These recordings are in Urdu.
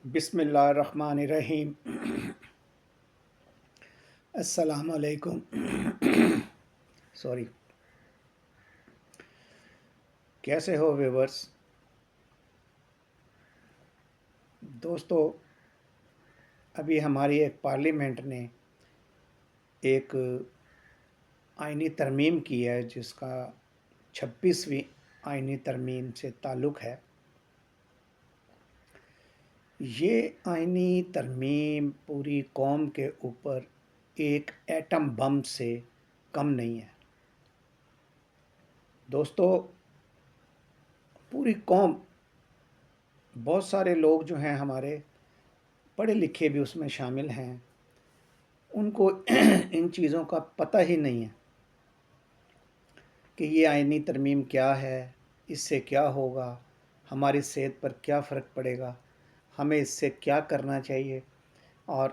بسم اللہ الرحمن الرحیم۔ السلام علیکم۔ سوری، کیسے ہو ویورز؟ دوستو، ابھی ہماری ایک پارلیمنٹ نے ایک آئینی ترمیم کی ہے جس کا 26ویں آئینی ترمیم سے تعلق ہے۔ یہ آئینی ترمیم پوری قوم کے اوپر ایک ایٹم بم سے کم نہیں ہے۔ دوستو، پوری قوم، بہت سارے لوگ جو ہیں ہمارے پڑھے لکھے بھی اس میں شامل ہیں، ان کو ان چیزوں کا پتہ ہی نہیں ہے کہ یہ آئینی ترمیم کیا ہے، اس سے کیا ہوگا، ہماری صحت پر کیا فرق پڑے گا، ہمیں اس سے کیا کرنا چاہیے، اور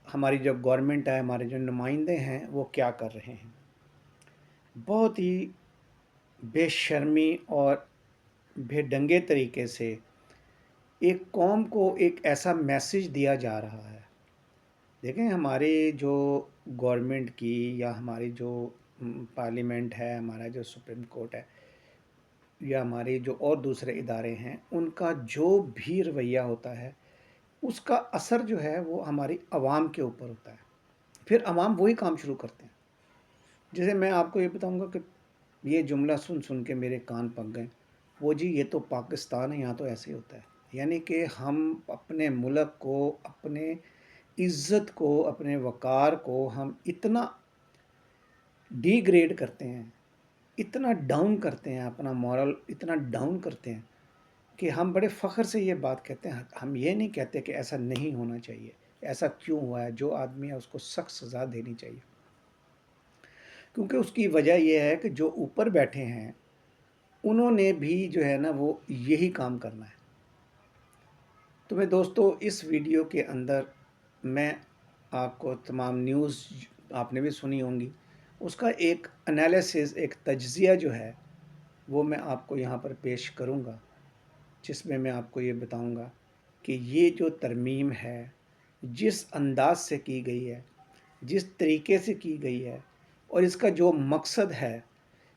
ہماری جو گورنمنٹ ہے، ہمارے جو نمائندے ہیں وہ کیا کر رہے ہیں۔ بہت ہی بے شرمی اور بے ڈنگے طریقے سے ایک قوم کو ایک ایسا میسج دیا جا رہا ہے۔ دیکھیں، ہماری جو گورنمنٹ کی یا ہماری جو پارلیمنٹ ہے، ہمارا جو سپریم کورٹ ہے، یا ہمارے جو اور دوسرے ادارے ہیں، ان کا جو بھی رویہ ہوتا ہے اس کا اثر جو ہے وہ ہماری عوام کے اوپر ہوتا ہے۔ پھر عوام وہی کام شروع کرتے ہیں۔ جیسے میں آپ کو یہ بتاؤں گا کہ یہ جملہ سن سن کے میرے کان پک گئے، وہ جی یہ تو پاکستان ہے، یہاں تو ایسے ہی ہوتا ہے۔ یعنی کہ ہم اپنے ملک کو، اپنے عزت کو، اپنے وقار کو ہم اتنا ڈی گریڈ کرتے ہیں، اتنا ڈاؤن کرتے ہیں، اپنا مورل اتنا ڈاؤن کرتے ہیں کہ ہم بڑے فخر سے یہ بات کہتے ہیں۔ ہم یہ نہیں کہتے کہ ایسا نہیں ہونا چاہیے، ایسا کیوں ہوا ہے، جو آدمی ہے اس کو سخت سزا دینی چاہیے، کیونکہ اس کی وجہ یہ ہے کہ جو اوپر بیٹھے ہیں انہوں نے بھی جو ہے نا وہ یہی کام کرنا ہے۔ تو میں دوستو، اس ویڈیو کے اندر میں آپ کو تمام نیوز آپ نے بھی سنی ہوں گی، اس کا ایک انالیسز، ایک تجزیہ جو ہے وہ میں آپ کو یہاں پر پیش کروں گا، جس میں آپ کو یہ بتاؤں گا کہ یہ جو ترمیم ہے جس انداز سے کی گئی ہے، جس طریقے سے کی گئی ہے، اور اس کا جو مقصد ہے،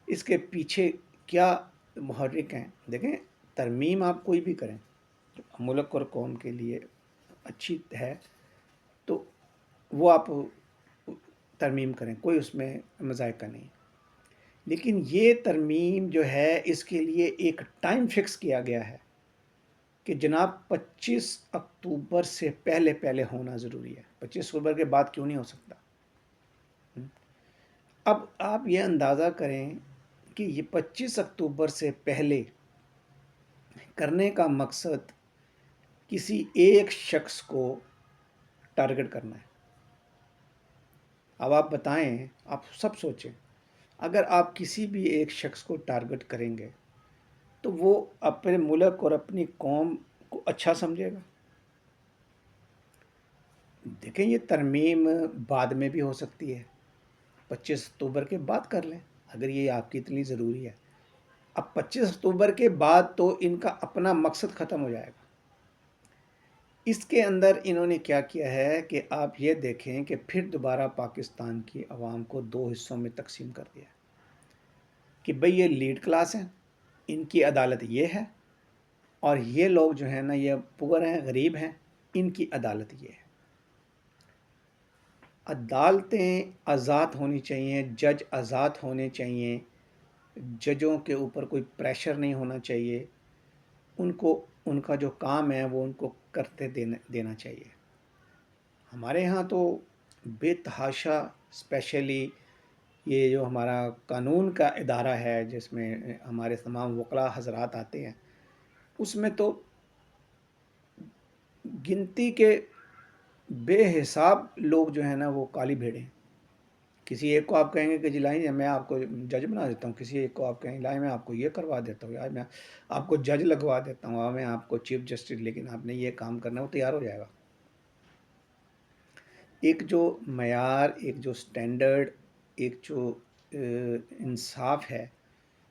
اس کے پیچھے کیا محرک ہیں۔ دیکھیں، ترمیم آپ کوئی بھی کریں، ملک اور قوم کے لیے اچھی ہے تو وہ آپ ترمیم کریں، کوئی اس میں مذائقہ نہیں۔ لیکن یہ ترمیم جو ہے اس کے لیے ایک ٹائم فکس کیا گیا ہے کہ جناب 25 اکتوبر سے پہلے پہلے ہونا ضروری ہے۔ 25 اکتوبر کے بعد کیوں نہیں ہو سکتا؟ اب آپ یہ اندازہ کریں کہ یہ 25 اکتوبر سے پہلے کرنے کا مقصد کسی ایک شخص کو ٹارگٹ کرنا ہے۔ اب آپ بتائیں، آپ سب سوچیں، اگر آپ کسی بھی ایک شخص کو ٹارگٹ کریں گے تو وہ اپنے ملک اور اپنی قوم کو اچھا سمجھے گا؟ دیکھیں، یہ ترمیم بعد میں بھی ہو سکتی ہے، 25 اکتوبر کے بعد کر لیں اگر یہ آپ کی اتنی ضروری ہے۔ اب 25 اکتوبر کے بعد تو ان کا اپنا مقصد ختم ہو جائے گا۔ اس کے اندر انہوں نے کیا کیا ہے کہ آپ یہ دیکھیں کہ پھر دوبارہ پاکستان کی عوام کو دو حصوں میں تقسیم کر دیا کہ بھئی یہ لیڈ کلاس ہیں، ان کی عدالت یہ ہے، اور یہ لوگ جو ہیں نا یہ پور ہیں، غریب ہیں، ان کی عدالت یہ ہے۔ عدالتیں آزاد ہونی چاہیے، جج آزاد ہونے چاہیے، ججوں کے اوپر کوئی پریشر نہیں ہونا چاہیے، ان کو ان کا جو کام ہے وہ ان کو کرتے دینا چاہیے۔ ہمارے ہاں تو بے تحاشا، اسپیشلی یہ جو ہمارا قانون کا ادارہ ہے جس میں ہمارے تمام وکلاء حضرات آتے ہیں، اس میں تو گنتی کے بے حساب لوگ جو ہیں نا وہ کالی بھیڑیں ہیں۔ کسی ایک کو آپ کہیں گے کہ جی لائیں میں آپ کو جج بنا دیتا ہوں، کسی ایک کو آپ کہیں لائیں میں آپ کو یہ کروا دیتا ہوں، یا میں آپ کو جج لگوا دیتا ہوں، میں آپ کو چیف جسٹس، لیکن آپ نے یہ کام کرنا وہ تیار ہو جائے گا۔ ایک جو معیار، ایک جو سٹینڈرڈ، ایک جو انصاف ہے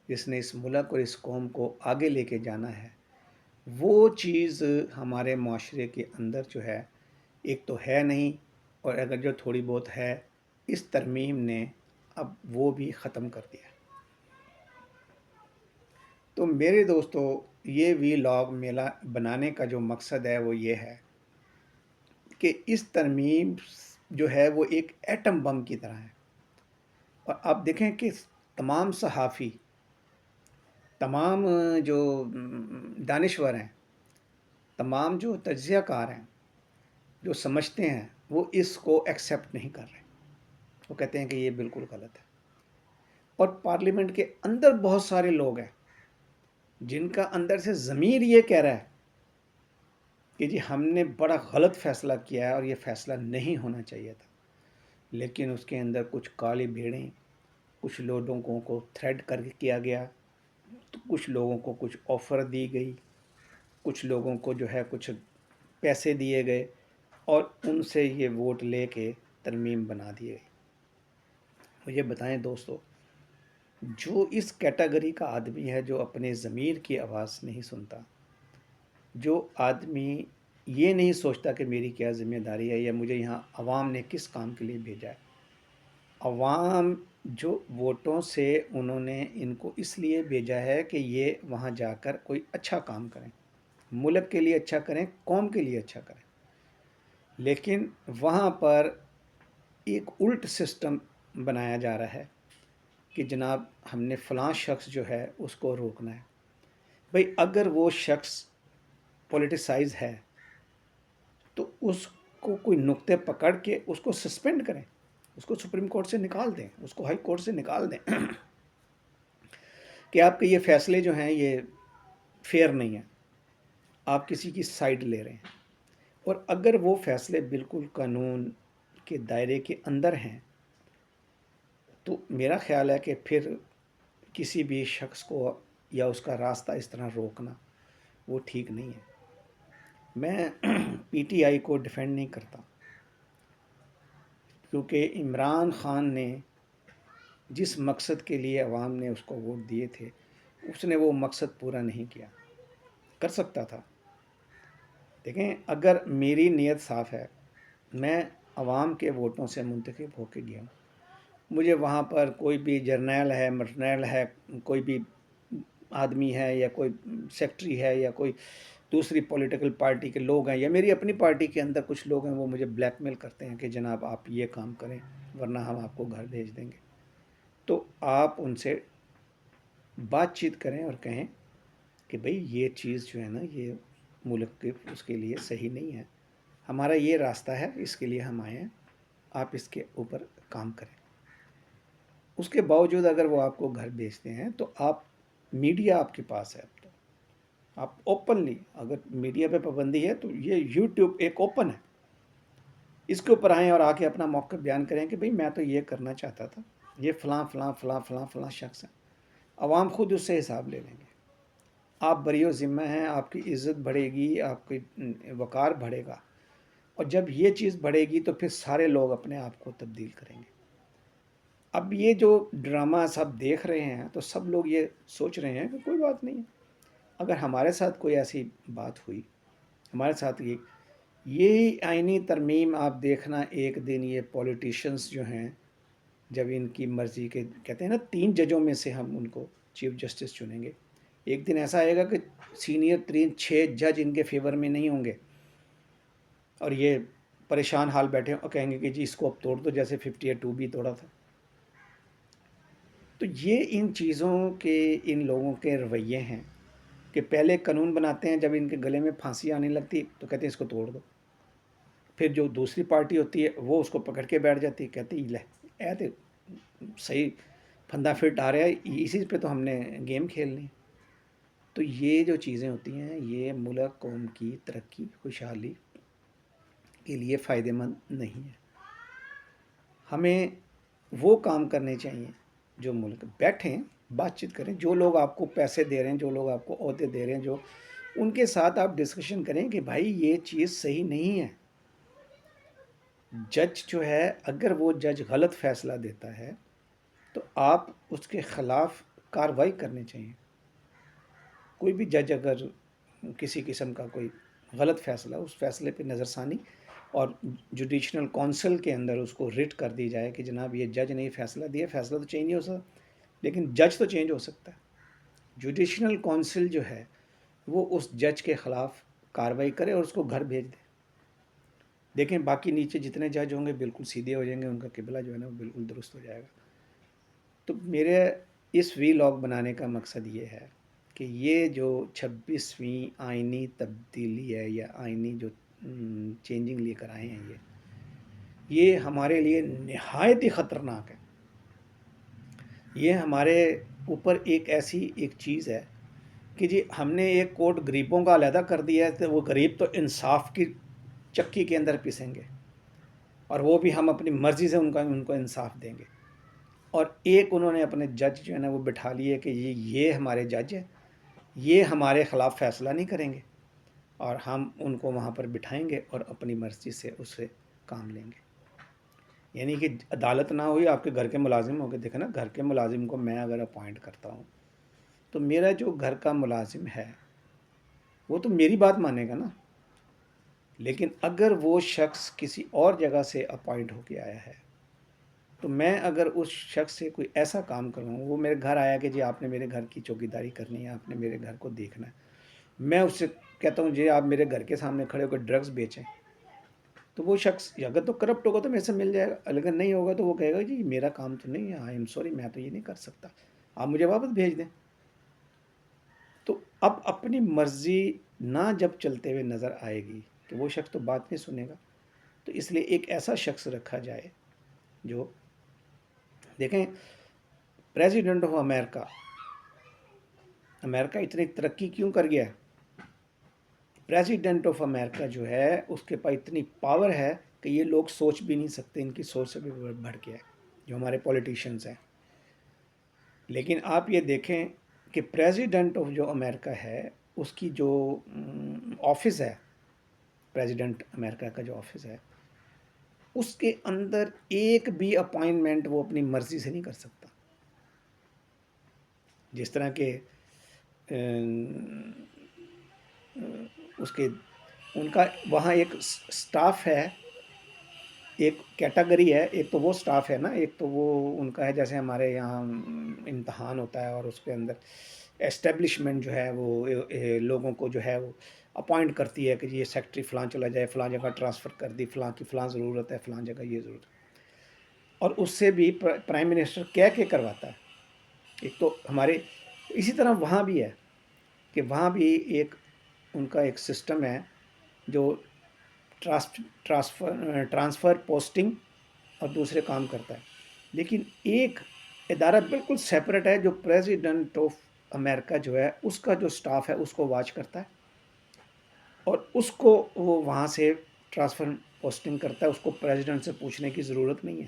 جس نے اس ملک اور اس قوم کو آگے لے کے جانا ہے، وہ چیز ہمارے معاشرے کے اندر جو ہے ایک تو ہے نہیں، اور اگر جو تھوڑی بہت ہے اس ترمیم نے اب وہ بھی ختم کر دیا۔ تو میرے دوستو، یہ وی لاگ میلہ بنانے کا جو مقصد ہے وہ یہ ہے کہ اس ترمیم جو ہے وہ ایک ایٹم بم کی طرح ہے، اور آپ دیکھیں کہ تمام صحافی، تمام جو دانشور ہیں، تمام جو تجزیہ کار ہیں، جو سمجھتے ہیں، وہ اس کو ایکسیپٹ نہیں کر رہے۔ وہ کہتے ہیں کہ یہ بالکل غلط ہے، اور پارلیمنٹ کے اندر بہت سارے لوگ ہیں جن کا اندر سے ضمیر یہ کہہ رہا ہے کہ جی ہم نے بڑا غلط فیصلہ کیا ہے اور یہ فیصلہ نہیں ہونا چاہیے تھا، لیکن اس کے اندر کچھ کالی بھیڑیں، کچھ لوگوں کو تھریٹ کر کے کیا گیا، تو کچھ لوگوں کو کچھ آفر دی گئی، کچھ لوگوں کو جو ہے کچھ پیسے دیے گئے، اور ان سے یہ ووٹ لے کے ترمیم بنا دی گئی۔ مجھے بتائیں دوستو، جو اس کیٹیگری کا آدمی ہے جو اپنے ضمیر کی آواز نہیں سنتا، جو آدمی یہ نہیں سوچتا کہ میری کیا ذمہ داری ہے یا مجھے یہاں عوام نے کس کام کے لیے بھیجا ہے۔ عوام جو ووٹوں سے انہوں نے ان کو اس لیے بھیجا ہے کہ یہ وہاں جا کر کوئی اچھا کام کریں، ملک کے لیے اچھا کریں، قوم کے لیے اچھا کریں، لیکن وہاں پر ایک الٹ سسٹم بنایا جا رہا ہے کہ جناب ہم نے فلاں شخص جو ہے اس کو روکنا ہے۔ بھئی اگر وہ شخص پولیٹیسائز ہے تو اس کو کوئی نقطے پکڑ کے اس کو سسپینڈ کریں، اس کو سپریم کورٹ سے نکال دیں، اس کو ہائی کورٹ سے نکال دیں کہ آپ کے یہ فیصلے جو ہیں یہ فیئر نہیں ہیں، آپ کسی کی سائڈ لے رہے ہیں۔ اور اگر وہ فیصلے بالکل قانون کے دائرے کے اندر ہیں تو میرا خیال ہے کہ پھر کسی بھی شخص کو یا اس کا راستہ اس طرح روکنا وہ ٹھیک نہیں ہے۔ میں پی ٹی آئی کو ڈیفینڈ نہیں کرتا، کیونکہ عمران خان نے جس مقصد کے لیے عوام نے اس کو ووٹ دیے تھے اس نے وہ مقصد پورا نہیں کیا، کر سکتا تھا۔ دیکھیں، اگر میری نیت صاف ہے، میں عوام کے ووٹوں سے منتخب ہو کے گیا ہوں، مجھے وہاں پر کوئی بھی جرنیل ہے، مرنیل ہے، کوئی بھی آدمی ہے یا کوئی سیکٹری ہے یا کوئی دوسری پولیٹیکل پارٹی کے لوگ ہیں یا میری اپنی پارٹی کے اندر کچھ لوگ ہیں، وہ مجھے بلیک میل کرتے ہیں کہ جناب آپ یہ کام کریں ورنہ ہم آپ کو گھر بھیج دیں گے، تو آپ ان سے بات چیت کریں اور کہیں کہ بھئی یہ چیز جو ہے نا یہ ملک کے اس کے لیے صحیح نہیں ہے، ہمارا یہ راستہ ہے، اس کے لیے ہم آئے ہیں، آپ اس کے اوپر کام کریں۔ اس کے باوجود اگر وہ آپ کو گھر بھیجتے ہیں تو آپ، میڈیا آپ کے پاس ہے، اب تو آپ اوپنلی، اگر میڈیا پہ پابندی ہے تو یہ یوٹیوب ایک اوپن ہے، اس کے اوپر آئیں اور آ کے اپنا موقف بیان کریں کہ بھئی میں تو یہ کرنا چاہتا تھا، یہ فلاں فلاں فلاں فلاں فلاں شخص ہیں، عوام خود اس سے حساب لے لیں گے، آپ بری و ذمہ ہیں، آپ کی عزت بڑھے گی، آپ کی وقار بڑھے گا، اور جب یہ چیز بڑھے گی تو پھر سارے لوگ اپنے آپ کو تبدیل کریں گے۔ اب یہ جو ڈرامہ سب دیکھ رہے ہیں تو سب لوگ یہ سوچ رہے ہیں کہ کوئی بات نہیں ہے، اگر ہمارے ساتھ کوئی ایسی بات ہوئی، ہمارے ساتھ یہی آئینی ترمیم آپ دیکھنا ایک دن یہ پولیٹیشنز جو ہیں جب ان کی مرضی کے، کہتے ہیں نا 3 ججوں میں سے ہم ان کو چیف جسٹس چنیں گے، ایک دن ایسا آئے گا کہ سینئر ترین 6 جج ان کے فیور میں نہیں ہوں گے اور یہ پریشان حال بیٹھے اور کہیں گے کہ جی اس کو اب توڑ دو، جیسے 58 بھی توڑا تھا۔ تو یہ ان چیزوں کے، ان لوگوں کے رویے ہیں کہ پہلے قانون بناتے ہیں، جب ان کے گلے میں پھانسی آنے لگتی تو کہتے ہیں اس کو توڑ دو، پھر جو دوسری پارٹی ہوتی ہے وہ اس کو پکڑ کے بیٹھ جاتی ہے، کہتی لے اے تو صحیح پھندا فٹ آ رہا ہے، اسی پہ تو ہم نے گیم کھیلنی ہے۔ تو یہ جو چیزیں ہوتی ہیں یہ ملک قوم کی ترقی خوشحالی کے لیے فائدہ مند نہیں ہے۔ ہمیں وہ کام کرنے چاہیے جو ملک بیٹھیں، بات چیت کریں، جو لوگ آپ کو پیسے دے رہے ہیں، جو لوگ آپ کو عہدے دے رہے ہیں، جو ان کے ساتھ آپ ڈسکشن کریں کہ بھائی یہ چیز صحیح نہیں ہے۔ جج جو ہے اگر وہ جج غلط فیصلہ دیتا ہے تو آپ اس کے خلاف کارروائی کرنی چاہیے۔ کوئی بھی جج اگر کسی قسم کا کوئی غلط فیصلہ، اس فیصلے پہ نظر ثانی اور جوڈیشنل کونسل کے اندر اس کو ریٹ کر دی جائے کہ جناب یہ جج نے فیصلہ دیا، فیصلہ تو چینج نہیں ہو سکتا لیکن جج تو چینج ہو سکتا ہے۔ جوڈیشنل کونسل جو ہے وہ اس جج کے خلاف کارروائی کرے اور اس کو گھر بھیج دے۔ دیکھیں باقی نیچے جتنے جج ہوں گے بالکل سیدھے ہو جائیں گے، ان کا قبلہ جو ہے نا وہ بالکل درست ہو جائے گا۔ تو میرے اس وی لاگ بنانے کا مقصد یہ ہے کہ یہ جو 26ویں آئینی تبدیلی ہے یا آئینی جو چینجنگ لے کر آئے ہیں یہ ہمارے لیے نہایت ہی خطرناک ہے۔ یہ ہمارے اوپر ایک چیز ہے کہ جی ہم نے ایک کوٹ غریبوں کا علیحدہ کر دیا ہے، تو وہ غریب تو انصاف کی چکی کے اندر پسیں گے اور وہ بھی ہم اپنی مرضی سے ان کو انصاف دیں گے۔ اور ایک انہوں نے اپنے جج جو ہے نا وہ بٹھا لیے کہ یہ ہمارے جج ہیں، یہ ہمارے خلاف فیصلہ نہیں کریں گے اور ہم ان کو وہاں پر بٹھائیں گے اور اپنی مرضی سے اسے کام لیں گے۔ یعنی کہ عدالت نہ ہوئی، آپ کے گھر کے ملازم ہو کے دیکھیں نا، گھر کے ملازم کو میں اگر اپوائنٹ کرتا ہوں تو میرا جو گھر کا ملازم ہے وہ تو میری بات مانے گا نا، لیکن اگر وہ شخص کسی اور جگہ سے اپوائنٹ ہو کے آیا ہے تو میں اگر اس شخص سے کوئی ایسا کام کروں، وہ میرے گھر آیا کہ جی آپ نے میرے گھر کی چوکیداری کرنی ہے، آپ نے میرے گھر کو دیکھنا ہے، میں اس سے کہتا ہوں جی آپ میرے گھر کے سامنے کھڑے ہو کر ڈرگز بیچیں، تو وہ شخص اگر تو کرپٹ ہوگا تو میرے سے مل جائے گا، اگر نہیں ہوگا تو وہ کہے گا جی میرا کام تو نہیں ہے، آئی ایم سوری میں تو یہ نہیں کر سکتا، آپ مجھے واپس بھیج دیں۔ تو اب اپنی مرضی نہ جب چلتے ہوئے نظر آئے گی کہ وہ شخص تو بات نہیں سنے گا، تو اس لیے ایک ایسا شخص رکھا جائے جو دیکھیں پریزیڈنٹ آف امریکہ، امریکہ اتنی ترقی کیوں کر گیا ہے؟ پریزیڈنٹ آف امریکہ جو ہے اس کے پاس اتنی پاور ہے کہ یہ لوگ سوچ بھی نہیں سکتے، ان کی سوچ سے بھی بڑھ کے ہے جو ہمارے پولیٹیشنز ہیں۔ لیکن آپ یہ دیکھیں کہ پریزیڈنٹ آف جو امریکہ ہے اس کی جو آفس ہے، پریزیڈنٹ امریکہ کا جو آفس ہے اس کے اندر ایک بھی اپائنٹمنٹ وہ اپنی مرضی سے نہیں کر سکتا۔ جس طرح کہ اس کے ان کا وہاں ایک سٹاف ہے، ایک کیٹیگری ہے، ایک تو وہ سٹاف ہے نا، ایک تو وہ ان کا ہے جیسے ہمارے یہاں امتحان ہوتا ہے اور اس کے اندر اسٹیبلشمنٹ جو ہے وہ لوگوں کو جو ہے وہ اپوائنٹ کرتی ہے کہ یہ سیکٹری فلاں چلا جائے، فلاں جگہ ٹرانسفر کر دی، فلاں کی فلاں ضرورت ہے، فلاں جگہ یہ ضرورت ہے، اور اس سے بھی پرائم منسٹر کہہ کے کرواتا ہے۔ ایک تو ہمارے اسی طرح وہاں بھی ہے کہ وہاں بھی ایک ان کا ایک سسٹم ہے جو ٹرانسفر پوسٹنگ اور دوسرے کام کرتا ہے، لیکن ایک ادارہ بالکل سیپریٹ ہے جو پریزیڈنٹ آف امریکہ جو ہے اس کا جو سٹاف ہے اس کو واچ کرتا ہے اور اس کو وہ وہاں سے ٹرانسفر پوسٹنگ کرتا ہے، اس کو پریزیڈنٹ سے پوچھنے کی ضرورت نہیں ہے،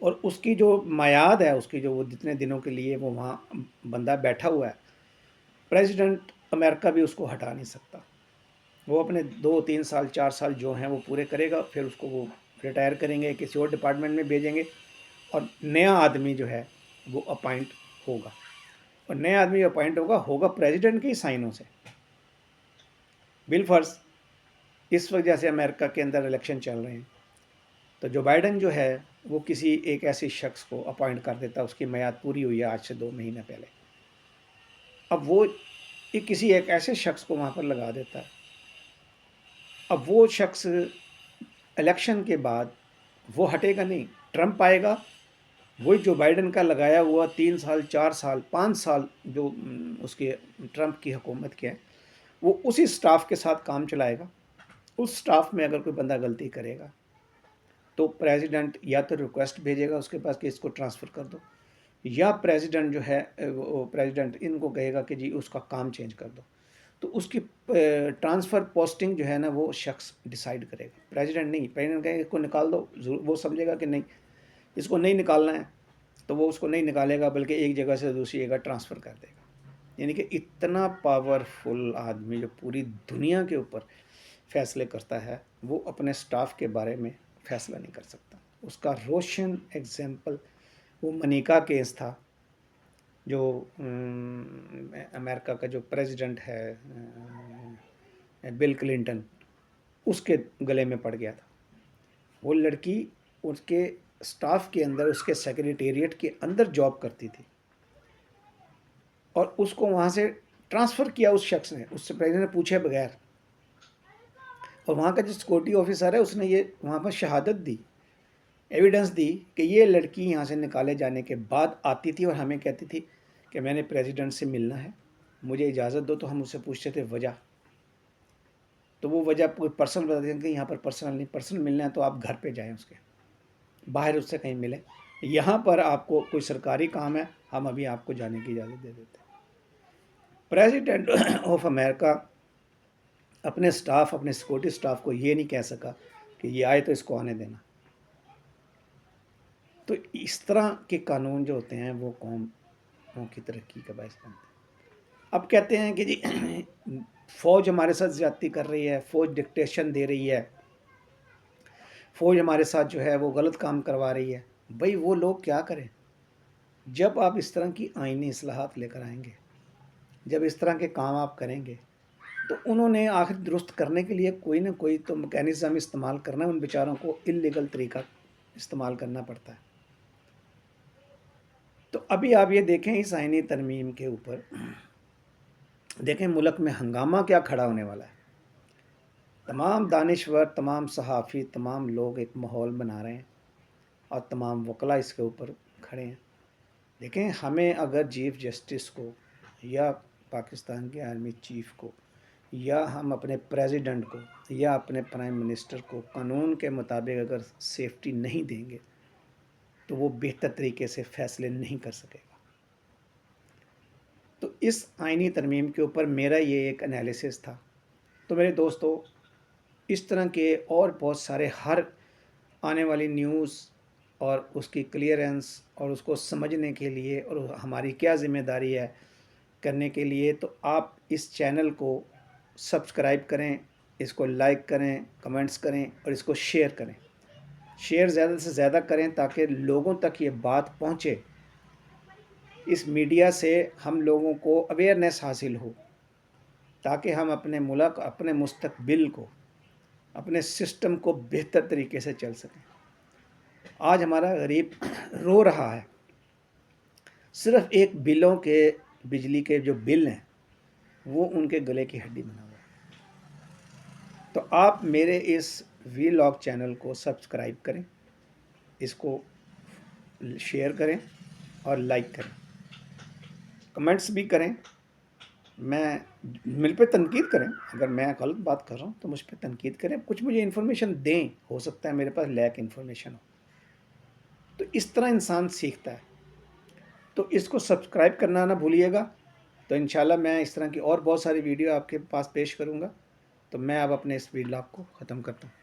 اور اس کی جو میعاد ہے، اس کی جو وہ جتنے دنوں کے لیے وہ وہاں بندہ بیٹھا ہوا ہے، پریزیڈنٹ امریکہ بھی اس کو ہٹا نہیں سکتا۔ وہ اپنے 2 3 سال 4 سال جو ہیں وہ پورے کرے گا، پھر اس کو وہ ریٹائر کریں گے، کسی اور ڈپارٹمنٹ میں بھیجیں گے اور نیا آدمی جو ہے وہ اپائنٹ ہوگا، اور نیا آدمی اپائنٹ ہوگا پریزیڈنٹ کے ہی سائنوں سے۔ بالفرض اس وجہ سے امریکہ کے اندر الیکشن چل رہے ہیں تو جو بائیڈن جو ہے وہ کسی ایک ایسے شخص کو اپوائنٹ کر دیتا، اس کی میعاد پوری ہوئی ہے آج سے 2 مہینے پہلے، اب وہ کسی ایک ایسے شخص کو وہاں پر لگا دیتا ہے۔ اب وہ شخص الیکشن کے بعد وہ ہٹے گا نہیں، ٹرمپ آئے گا، وہی جو بائیڈن کا لگایا ہوا 3 سال 4 سال 5 سال جو اس کے ٹرمپ کی حکومت کے ہیں وہ اسی سٹاف کے ساتھ کام چلائے گا۔ اس سٹاف میں اگر کوئی بندہ غلطی کرے گا تو پریزیڈنٹ یا تو ریکویسٹ بھیجے گا اس کے پاس کہ اس کو ٹرانسفر کر دو، یا پریزیڈنٹ جو ہے پریزیڈنٹ ان کو کہے گا کہ جی اس کا کام چینج کر دو، تو اس کی ٹرانسفر پوسٹنگ جو ہے نا وہ شخص ڈیسائیڈ کرے گا، پریزیڈنٹ نہیں۔ پریزیڈنٹ کہے گا اس کو نکال دو، وہ سمجھے گا کہ نہیں اس کو نہیں نکالنا ہے تو وہ اس کو نہیں نکالے گا بلکہ ایک جگہ سے دوسری جگہ ٹرانسفر کر دے گا۔ یعنی کہ اتنا پاورفل آدمی جو پوری دنیا کے اوپر فیصلے کرتا ہے وہ اپنے سٹاف کے بارے میں فیصلہ نہیں کر سکتا۔ اس کا روشن ایگزامپل وہ منیکا کیس تھا جو امریکہ کا جو پریزیڈنٹ ہے بل کلنٹن، اس کے گلے میں پڑ گیا تھا۔ وہ لڑکی اس کے اسٹاف کے اندر، اس کے سیکریٹریٹ کے اندر جاب کرتی تھی، اور اس کو وہاں سے ٹرانسفر کیا اس شخص نے، اس سے پریزیڈنٹ نے پوچھے بغیر، اور وہاں کا جو سیکورٹی آفیسر ہے اس نے یہ وہاں پر شہادت دی، ایویڈنس دی کہ یہ لڑکی یہاں سے نکالے جانے کے بعد آتی تھی اور ہمیں کہتی تھی کہ میں نے پریزیڈنٹ سے ملنا ہے، مجھے اجازت دو، تو ہم اس سے پوچھتے تھے وجہ، تو وہ وجہ کوئی پرسنل بتا دیں کہ یہاں پر پرسنل نہیں، پرسنل ملنا ہے تو آپ گھر پہ جائیں، اس کے باہر اس سے کہیں ملیں، یہاں پر آپ کو کوئی سرکاری کام ہے، ہم ابھی آپ کو جانے کی اجازت دے دیتے ہیں۔ پریزیڈنٹ آف امریکہ اپنے سٹاف، اپنے سیکورٹی سٹاف کو یہ نہیں کہہ سکا کہ یہ آئے تو اس کو آنے دینا۔ تو اس طرح کے قانون جو ہوتے ہیں وہ قوموں کی ترقی کا باعث بنتے ہیں۔ اب کہتے ہیں کہ جی فوج ہمارے ساتھ زیادتی کر رہی ہے، فوج ڈکٹیشن دے رہی ہے، فوج ہمارے ساتھ جو ہے وہ غلط کام کروا رہی ہے۔ بھئی وہ لوگ کیا کریں؟ جب آپ اس طرح کی آئینی اصلاحات لے کر آئیں گے، جب اس طرح کے کام آپ کریں گے، تو انہوں نے آخر درست کرنے کے لیے کوئی نہ کوئی تو میکینزم استعمال کرنا ہے، ان بیچاروں کو اللیگل طریقہ استعمال کرنا پڑتا ہے۔ تو ابھی آپ یہ دیکھیں اس آئینی ترمیم کے اوپر، دیکھیں ملک میں ہنگامہ کیا کھڑا ہونے والا ہے۔ تمام دانشور، تمام صحافی، تمام لوگ ایک ماحول بنا رہے ہیں اور تمام وکلا اس کے اوپر کھڑے ہیں۔ دیکھیں ہمیں اگر چیف جسٹس کو یا پاکستان کے آرمی چیف کو یا ہم اپنے پریزیڈنٹ کو یا اپنے پرائم منسٹر کو قانون کے مطابق اگر سیفٹی نہیں دیں گے تو وہ بہتر طریقے سے فیصلے نہیں کر سکے گا۔ تو اس آئینی ترمیم کے اوپر میرا یہ ایک انالیسس تھا۔ تو میرے دوستو، اس طرح کے اور بہت سارے ہر آنے والی نیوز اور اس کی کلیئرنس اور اس کو سمجھنے کے لیے اور ہماری کیا ذمہ داری ہے کرنے کے لیے، تو آپ اس چینل کو سبسکرائب کریں، اس کو لائک کریں، کمنٹس کریں اور اس کو شیئر کریں۔ شیئر زیادہ سے زیادہ کریں تاکہ لوگوں تک یہ بات پہنچے۔ اس میڈیا سے ہم لوگوں کو اویئرنیس حاصل ہو تاکہ ہم اپنے ملک، اپنے مستقبل کو، اپنے سسٹم کو بہتر طریقے سے چل سکیں۔ آج ہمارا غریب رو رہا ہے، صرف ایک بلوں کے، بجلی کے جو بل ہیں وہ ان کے گلے کی ہڈی بنا ہوا ہے۔ تو آپ میرے اس وی لاگ چینل کو سبسکرائب کریں، اس کو شیئر کریں اور لائک کریں، کمنٹس بھی کریں۔ مجھ پہ تنقید کریں، اگر میں غلط بات کر رہا ہوں تو مجھ پہ تنقید کریں، کچھ مجھے انفارمیشن دیں، ہو سکتا ہے میرے پاس لیک انفارمیشن ہو۔ تو اس طرح انسان سیکھتا ہے۔ تو اس کو سبسکرائب کرنا نہ بھولیے گا۔ تو انشاءاللہ میں اس طرح کی اور بہت ساری ویڈیو آپ کے پاس پیش کروں گا۔ تو میں اب اپنے اس ویلاگ کو ختم کرتا ہوں۔